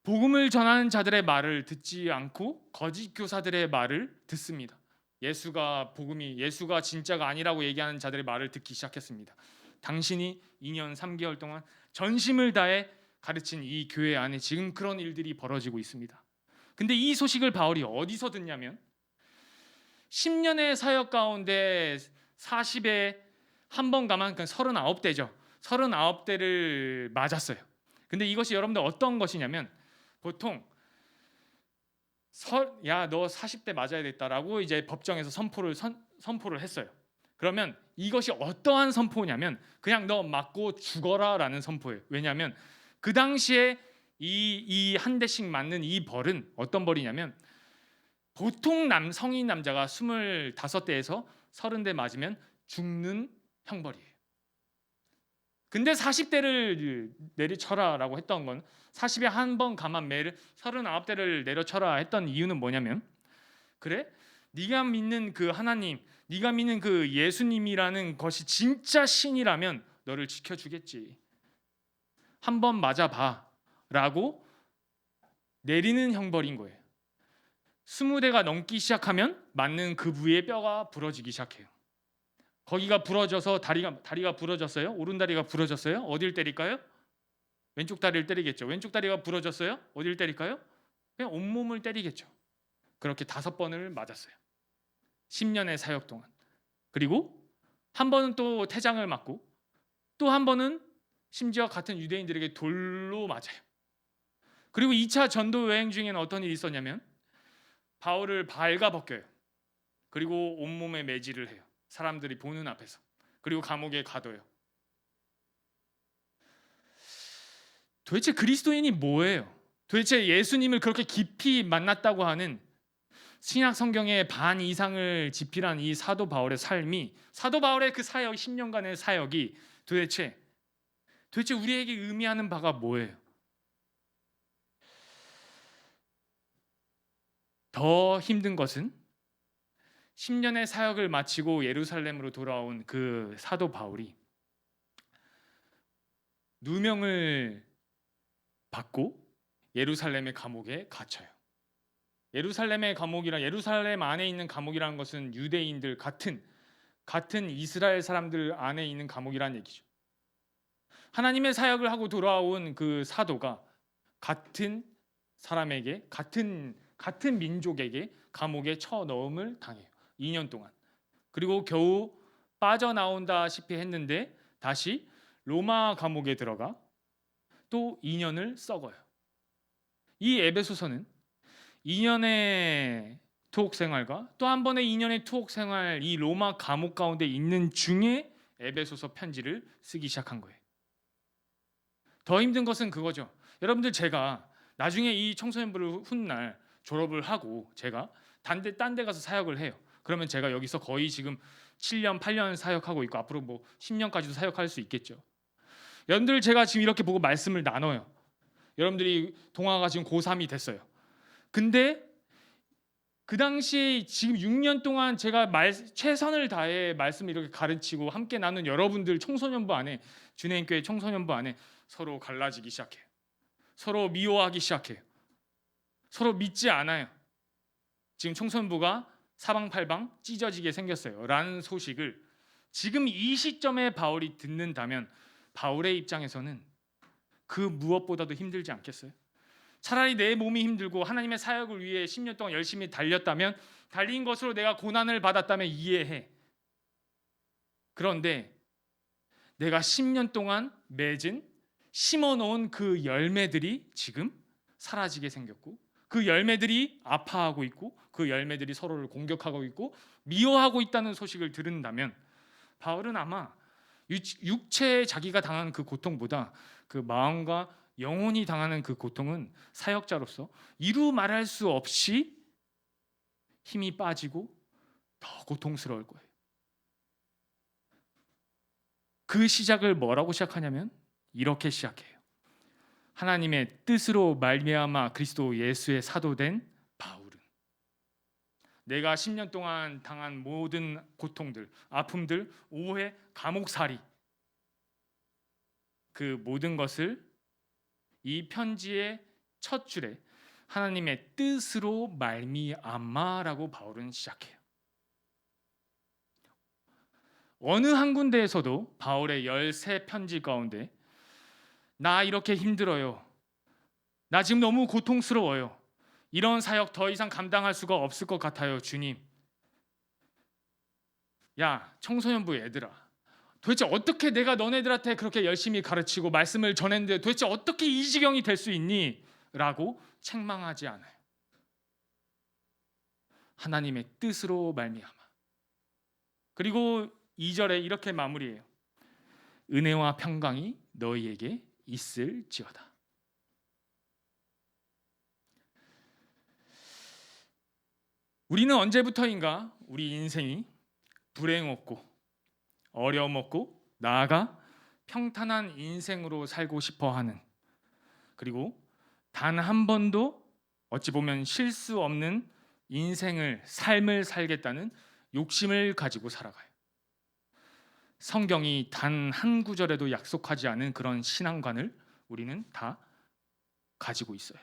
복음을 전하는 자들의 말을 듣지 않고 거짓 교사들의 말을 듣습니다. 예수가 진짜가 아니라고 얘기하는 자들의 말을 듣기 시작했습니다. 당신이 2년 3개월 동안 전심을 다해 가르친 이 교회 안에 지금 그런 일들이 벌어지고 있습니다. 근데 이 소식을 바울이 어디서 듣냐면 10년의 사역 가운데 40에 한 번 가만 39대죠. 39대를 맞았어요. 근데 이것이 여러분들 어떤 것이냐면 보통 야, 너 40대 맞아야겠다라고 이제 법정에서 선포를 했어요. 그러면 이것이 어떠한 선포냐면 그냥 너 맞고 죽어라라는 선포예요. 왜냐하면 그 당시에 이 한 대씩 맞는 이 벌은 어떤 벌이냐면 보통 성인 남자가 25대에서 30대 맞으면 죽는 형벌이에요. 근데 40대를 내리쳐라라고 했던 건 40에 한 번 감한 매를 39대를 내려쳐라 했던 이유는 뭐냐면 그래? 네가 믿는 그 하나님, 네가 믿는 그 예수님이라는 것이 진짜 신이라면 너를 지켜주겠지. 한 번 맞아봐 라고 내리는 형벌인 거예요. 20대가 넘기 시작하면 맞는 그 부위의 뼈가 부러지기 시작해요. 거기가 부러져서 다리가 부러졌어요? 오른다리가 부러졌어요? 어딜 때릴까요? 왼쪽 다리를 때리겠죠. 왼쪽 다리가 부러졌어요? 어딜 때릴까요? 그냥 온몸을 때리겠죠. 그렇게 5번을 맞았어요. 10년의 사역 동안. 그리고 한 번은 또 태장을 맞고 또 한 번은 심지어 같은 유대인들에게 돌로 맞아요. 그리고 2차 전도 여행 중에는 어떤 일이 있었냐면 바울을 발가벗겨요. 그리고 온몸에 매질을 해요. 사람들이 보는 앞에서. 그리고 감옥에 가둬요. 도대체 그리스도인이 뭐예요? 도대체 예수님을 그렇게 깊이 만났다고 하는 신약 성경의 반 이상을 집필한 이 사도 바울의 삶이, 사도 바울의 그 사역, 10년간의 사역이 도대체 우리에게 의미하는 바가 뭐예요? 더 힘든 것은 10년의 사역을 마치고 예루살렘으로 돌아온 그 사도 바울이 누명을 받고 예루살렘의 감옥에 갇혀요. 예루살렘의 감옥이란, 예루살렘 안에 있는 감옥이라는 것은 유대인들 같은 이스라엘 사람들 안에 있는 감옥이라는 얘기죠. 하나님의 사역을 하고 돌아온 그 사도가 같은 사람에게, 같은 민족에게 감옥에 쳐넣음을 당해요. 2년 동안. 그리고 겨우 빠져나온다시피 했는데 다시 로마 감옥에 들어가 또 2년을 썩어요. 이 에베소서는 2년의 투옥 생활과 또 한 번의 2년의 투옥 생활, 이 로마 감옥 가운데 있는 중에 에베소서 편지를 쓰기 시작한 거예요. 더 힘든 것은 그거죠. 여러분들, 제가 나중에 이 청소년부를 훗날 졸업을 하고 제가 딴 데 가서 사역을 해요. 그러면 제가 여기서 거의 지금 7년, 8년 사역하고 있고 앞으로 뭐 10년까지도 사역할 수 있겠죠. 여러분들, 제가 지금 이렇게 보고 말씀을 나눠요. 여러분들이 동아가 지금 고3이 됐어요. 근데 그 당시에 지금 6년 동안 제가 최선을 다해 말씀을 이렇게 가르치고 함께 나눈 여러분들 청소년부 안에, 준혜인교회 청소년부 안에 서로 갈라지기 시작해요. 서로 미워하기 시작해요. 서로 믿지 않아요. 지금 청소년부가 사방팔방 찢어지게 생겼어요 라는 소식을 지금 이 시점에 바울이 듣는다면 바울의 입장에서는 그 무엇보다도 힘들지 않겠어요? 차라리 내 몸이 힘들고 하나님의 사역을 위해 10년 동안 열심히 달렸다면, 달린 것으로 내가 고난을 받았다면 이해해. 그런데 내가 10년 동안 맺은, 심어놓은 그 열매들이 지금 사라지게 생겼고, 그 열매들이 아파하고 있고, 그 열매들이 서로를 공격하고 있고 미워하고 있다는 소식을 들은다면 바울은 아마 육체에 자기가 당한 그 고통보다 그 마음과 영혼이 당하는 그 고통은 사역자로서 이루 말할 수 없이 힘이 빠지고 더 고통스러울 거예요. 그 시작을 뭐라고 시작하냐면 이렇게 시작해요. 하나님의 뜻으로 말미암아 그리스도 예수의 사도된 바울은 내가 10년 동안 당한 모든 고통들, 아픔들, 오해, 감옥살이, 그 모든 것을 이 편지의 첫 줄에 하나님의 뜻으로 말미암아라고 바울은 시작해요. 어느 한 군데에서도 바울의 13편지 가운데 나 이렇게 힘들어요, 나 지금 너무 고통스러워요, 이런 사역 더 이상 감당할 수가 없을 것 같아요 주님, 야, 청소년부 애들아, 도대체 어떻게 내가 너네들한테 그렇게 열심히 가르치고 말씀을 전했는데 도대체 어떻게 이 지경이 될 수 있니? 라고 책망하지 않아요. 하나님의 뜻으로 말미암아. 그리고 2절에 이렇게 마무리해요. 은혜와 평강이 너희에게 있을지어다. 우리는 언제부터인가 우리 인생이 불행 없고 어려움 없고 나아가 평탄한 인생으로 살고 싶어 하는, 그리고 단 한 번도 어찌 보면 실수 없는 삶을 살겠다는 욕심을 가지고 살아가요. 성경이 단 한 구절에도 약속하지 않은 그런 신앙관을 우리는 다 가지고 있어요.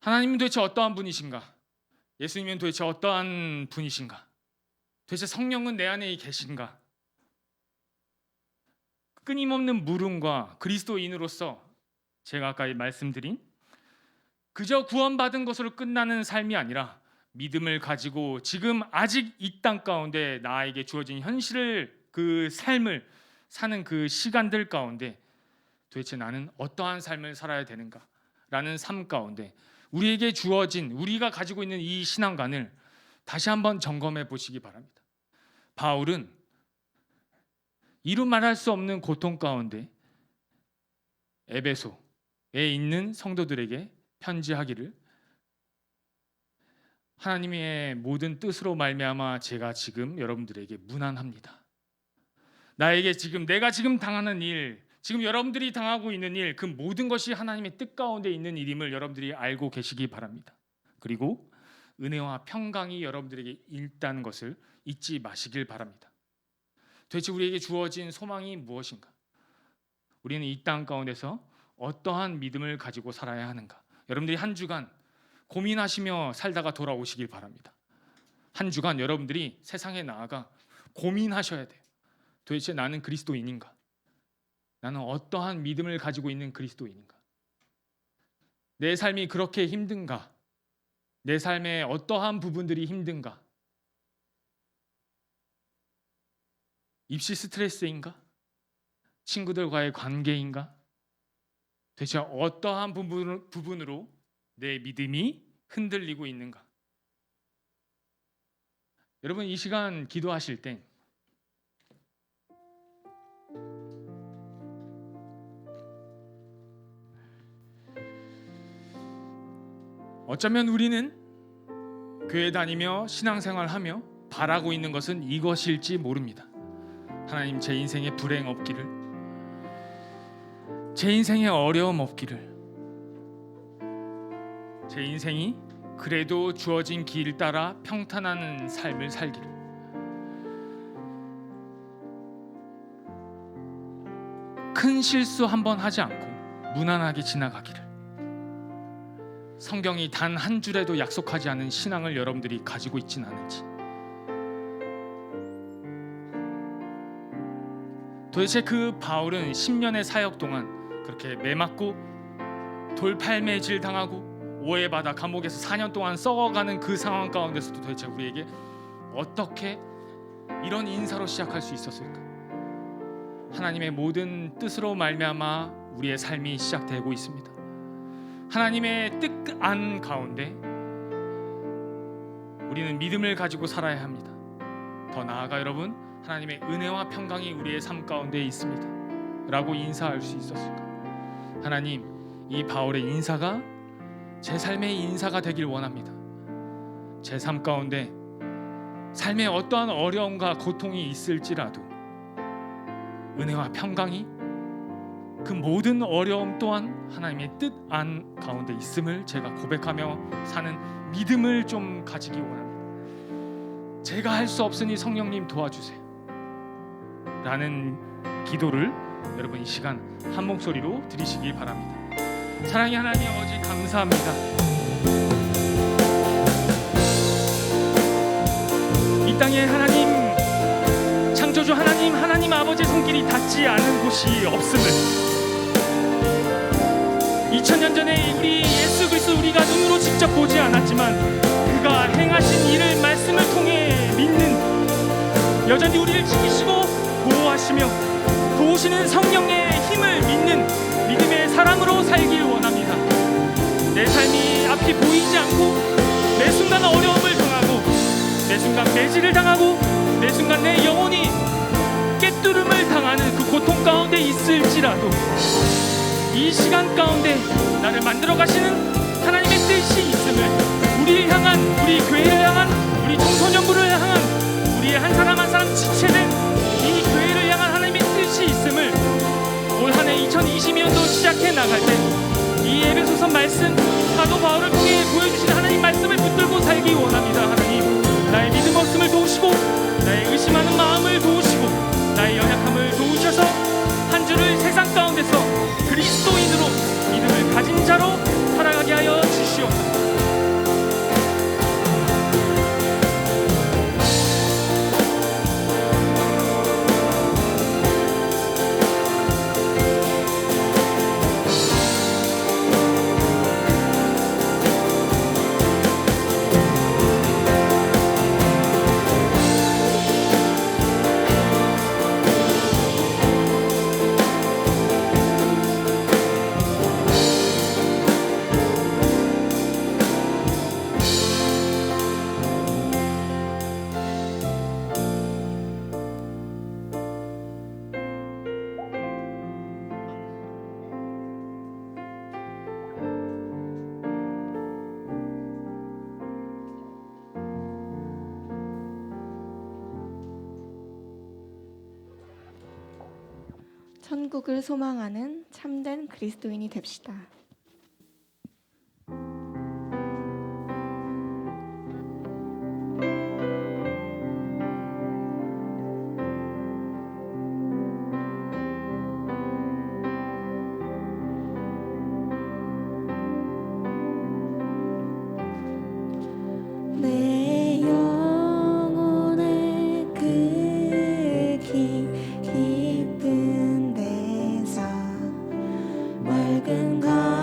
하나님은 도대체 어떠한 분이신가? 예수님은 도대체 어떠한 분이신가? 도대체 성령은 내 안에 계신가? 끊임없는 물음과 그리스도인으로서 제가 아까 말씀드린 그저 구원받은 것으로 끝나는 삶이 아니라 믿음을 가지고 지금 아직 이 땅 가운데 나에게 주어진 현실을, 그 삶을 사는 그 시간들 가운데 도대체 나는 어떠한 삶을 살아야 되는가 라는 삶 가운데 우리에게 주어진, 우리가 가지고 있는 이 신앙관을 다시 한번 점검해 보시기 바랍니다. 바울은 이루 말할 수 없는 고통 가운데 에베소에 있는 성도들에게 편지하기를, 하나님의 모든 뜻으로 말미암아 제가 지금 여러분들에게 문안합니다. 내가 지금 당하는 일, 지금 여러분들이 당하고 있는 일, 그 모든 것이 하나님의 뜻 가운데 있는 일임을 여러분들이 알고 계시기 바랍니다. 그리고 은혜와 평강이 여러분들에게 있다는 것을 잊지 마시길 바랍니다. 도대체 우리에게 주어진 소망이 무엇인가? 우리는 이 땅 가운데서 어떠한 믿음을 가지고 살아야 하는가? 여러분들이 한 주간 고민하시며 살다가 돌아오시길 바랍니다. 한 주간 여러분들이 세상에 나아가 고민하셔야 돼요. 도대체 나는 그리스도인인가? 나는 어떠한 믿음을 가지고 있는 그리스도인인가? 내 삶이 그렇게 힘든가? 내 삶의 어떠한 부분들이 힘든가? 입시 스트레스인가? 친구들과의 관계인가? 도대체 어떠한 부분으로 내 믿음이 흔들리고 있는가? 여러분, 이 시간 기도하실 때 어쩌면 우리는 교회 다니며 신앙생활하며 바라고 있는 것은 이것일지 모릅니다. 하나님, 제 인생에 불행 없기를, 제 인생에 어려움 없기를, 제 인생이 그래도 주어진 길 따라 평탄한 삶을 살기를, 큰 실수 한번 하지 않고 무난하게 지나가기를, 성경이 단 한 줄에도 약속하지 않은 신앙을 여러분들이 가지고 있진 않은지, 도대체 그 바울은 10년의 사역 동안 그렇게 매맞고 돌팔매질 당하고 오해받아 감옥에서 4년 동안 썩어가는 그 상황 가운데서도 도대체 우리에게 어떻게 이런 인사로 시작할 수 있었을까? 하나님의 모든 뜻으로 말미암아 우리의 삶이 시작되고 있습니다. 하나님의 뜻 안 가운데 우리는 믿음을 가지고 살아야 합니다. 더 나아가 여러분, 하나님의 은혜와 평강이 우리의 삶 가운데 있습니다 라고 인사할 수 있었을까? 하나님, 이 바울의 인사가 제 삶의 인사가 되길 원합니다. 제 삶 가운데 삶에 어떠한 어려움과 고통이 있을지라도 은혜와 평강이 그 모든 어려움 또한 하나님의 뜻 안 가운데 있음을 제가 고백하며 사는 믿음을 좀 가지기 원합니다. 제가 할 수 없으니 성령님 도와주세요 라는 기도를 여러분 이 시간 한 목소리로 드리시기 바랍니다. 사랑의 하나님 아버지, 감사합니다. 이 땅에 하나님, 창조주 하나님 아버지의 손길이 닿지 않은 곳이 없음을, 2000년 전에 우리 예수 그리스도 우리가 눈으로 직접 보지 않았지만 그가 행하신 일을 말씀을 통해 믿는, 여전히 우리를 지키시고 보호하시며 도우시는 성령의 힘을 믿는 믿음의 사람으로 살길 원합니다. 내 삶이 앞이 보이지 않고 매 순간 어려움을 당하고 매 순간 매질을 당하고 매 순간 내 영혼이 깨뚫음을 당하는 그 고통 가운데 있을지라도 이 시간 가운데 나를 만들어 가시는 하나님의 뜻이 있음을, 우리를 향한, 우리 교회를 향한, 우리 청소년부를 향한, 우리의 한 사람 한 사람 지체된 이 교회를 향한 하나님의 뜻이 있음을 올 한 해 2022년도 시작해 나갈 때 이 에베소서 말씀, 사도 바울을 통해 보여주시는 하나님 말씀을 붙들고 살기 원합니다. 하나님, 나의 믿음 없음을 도우시고 나의 의심하는 마음을 도우시고 나의 연약함을 도우셔서 한 주를 세상 가운데서 그리스도인으로 믿음을 가진 자로 살아가게 하여 주시옵소서. 천국을 소망하는 참된 그리스도인이 됩시다. 내 영혼의 그 깊은 데서 맑은 강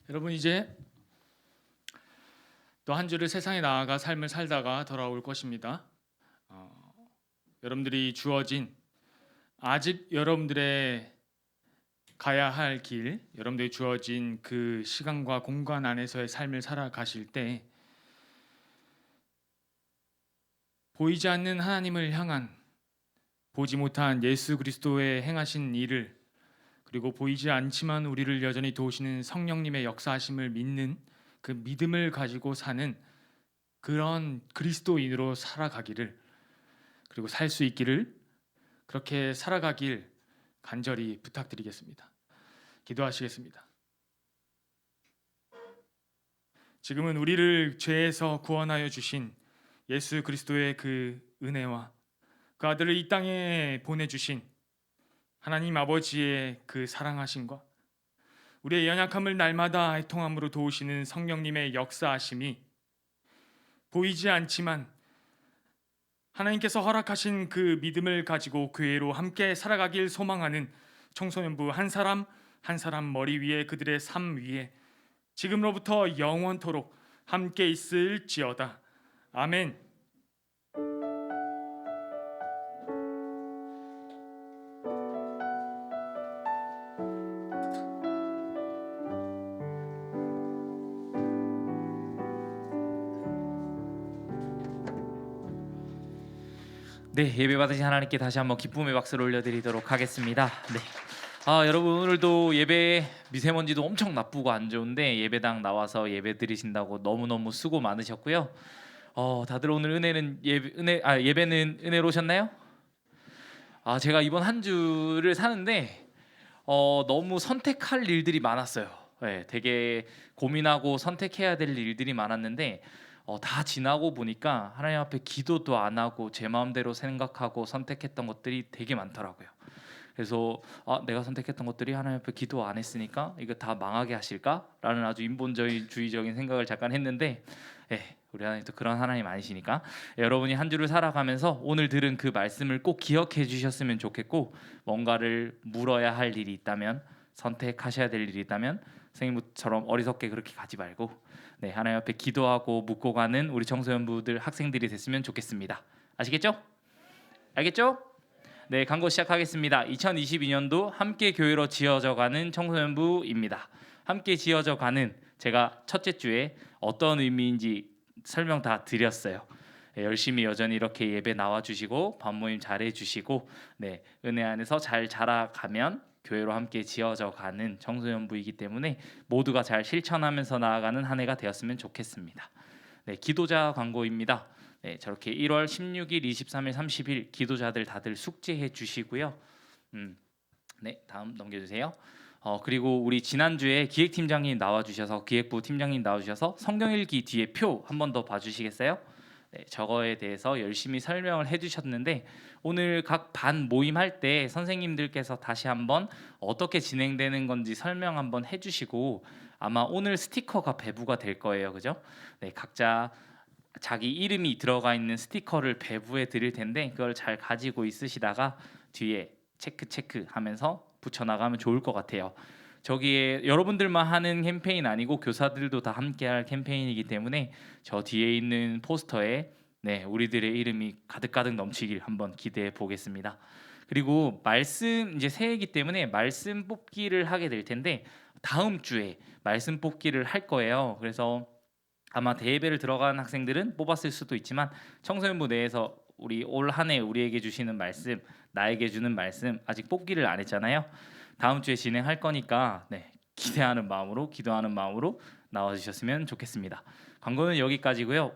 여러분 이제 또 한 주를 세상에 나아가 삶을 살다가 돌아올 것입니다. 여러분들이 주어진 아직 여러분들의 가야 할 길, 여러분들이 주어진 그 시간과 공간 안에서의 삶을 살아가실 때 보이지 않는 하나님을 향한 보지 못한 예수 그리스도의 행하신 일을 그리고 보이지 않지만 우리를 여전히 도우시는 성령님의 역사하심을 믿는 그 믿음을 가지고 사는 그런 그리스도인으로 살아가기를 그리고 살 수 있기를 그렇게 살아가길 간절히 부탁드리겠습니다. 기도하시겠습니다. 지금은 우리를 죄에서 구원하여 주신 예수 그리스도의 그 은혜와 그 아들을 이 땅에 보내주신 하나님 아버지의 그 사랑하심과 우리의 연약함을 날마다 애통함으로 도우시는 성령님의 역사하심이 보이지 않지만 하나님께서 허락하신 그 믿음을 가지고 교회로 함께 살아가길 소망하는 청소년부 한 사람 한 사람 머리 위에 그들의 삶 위에 지금로부터 영원토록 함께 있을지어다. 아멘. 네, 예배 받으신 하나님께 다시 한번 기쁨의 박수를 올려드리도록 하겠습니다. 네, 여러분 오늘도 예배 미세먼지도 엄청 나쁘고 안 좋은데 예배당 나와서 예배 드리신다고 너무너무 수고 많으셨고요. 다들 오늘 예배는 은혜로 오셨나요? 제가 이번 한 주를 사는데 너무 선택할 일들이 많았어요. 네, 되게 고민하고 선택해야 될 일들이 많았는데 다 지나고 보니까 하나님 앞에 기도도 안 하고 제 마음대로 생각하고 선택했던 것들이 되게 많더라고요. 그래서 내가 선택했던 것들이 하나님 앞에 기도 안 했으니까 이거 다 망하게 하실까라는 아주 인본주의적인 생각을 잠깐 했는데 우리 하나님도 그런 하나님 아니시니까 여러분이 한 주를 살아가면서 오늘 들은 그 말씀을 꼭 기억해 주셨으면 좋겠고 뭔가를 물어야 할 일이 있다면 선택하셔야 될 일이 있다면 선생님처럼 어리석게 그렇게 가지 말고 하나님 앞에 기도하고 묻고 가는 우리 청소년부들 학생들이 됐으면 좋겠습니다. 아시겠죠? 알겠죠? 네, 광고 시작하겠습니다. 2022년도 함께 교회로 지어져가는 청소년부입니다. 함께 지어져가는 제가 첫째 주에 어떤 의미인지 설명 다 드렸어요. 열심히 여전히 이렇게 예배 나와주시고 반모임 잘해주시고 은혜 안에서 잘 자라가면 교회로 함께 지어져가는 청소년부이기 때문에 모두가 잘 실천하면서 나아가는 한 해가 되었으면 좋겠습니다. 기도자 광고입니다. 저렇게 1월 16일, 23일, 30일 기도자들 다들 숙제해 주시고요. 다음 넘겨주세요. 그리고 우리 지난주에 기획팀장님 나와주셔서 기획부 팀장님 나와주셔서 성경일기 뒤에 표 한 번 더 봐주시겠어요? 저거에 대해서 열심히 설명을 해주셨는데 오늘 각 반 모임할 때 선생님들께서 다시 한번 어떻게 진행되는 건지 설명 한번 해주시고 아마 오늘 스티커가 배부가 될 거예요, 그죠? 각자 자기 이름이 들어가 있는 스티커를 배부해 드릴 텐데 그걸 잘 가지고 있으시다가 뒤에 체크 하면서 붙여나가면 좋을 것 같아요. 저기에 여러분들만 하는 캠페인 아니고 교사들도 다 함께할 캠페인이기 때문에 저 뒤에 있는 포스터에 우리들의 이름이 가득가득 넘치길 한번 기대해 보겠습니다. 그리고 말씀 이제 새해이기 때문에 말씀 뽑기를 하게 될 텐데 다음 주에 말씀 뽑기를 할 거예요. 그래서 아마 대예배를 들어간 학생들은 뽑았을 수도 있지만 청소년부 내에서 우리 올 한 해 우리에게 주시는 말씀, 나에게 주는 말씀 아직 뽑기를 안 했잖아요. 다음 주에 진행할 거니까 기대하는 마음으로 기도하는 마음으로 나와주셨으면 좋겠습니다. 광고는 여기까지고요.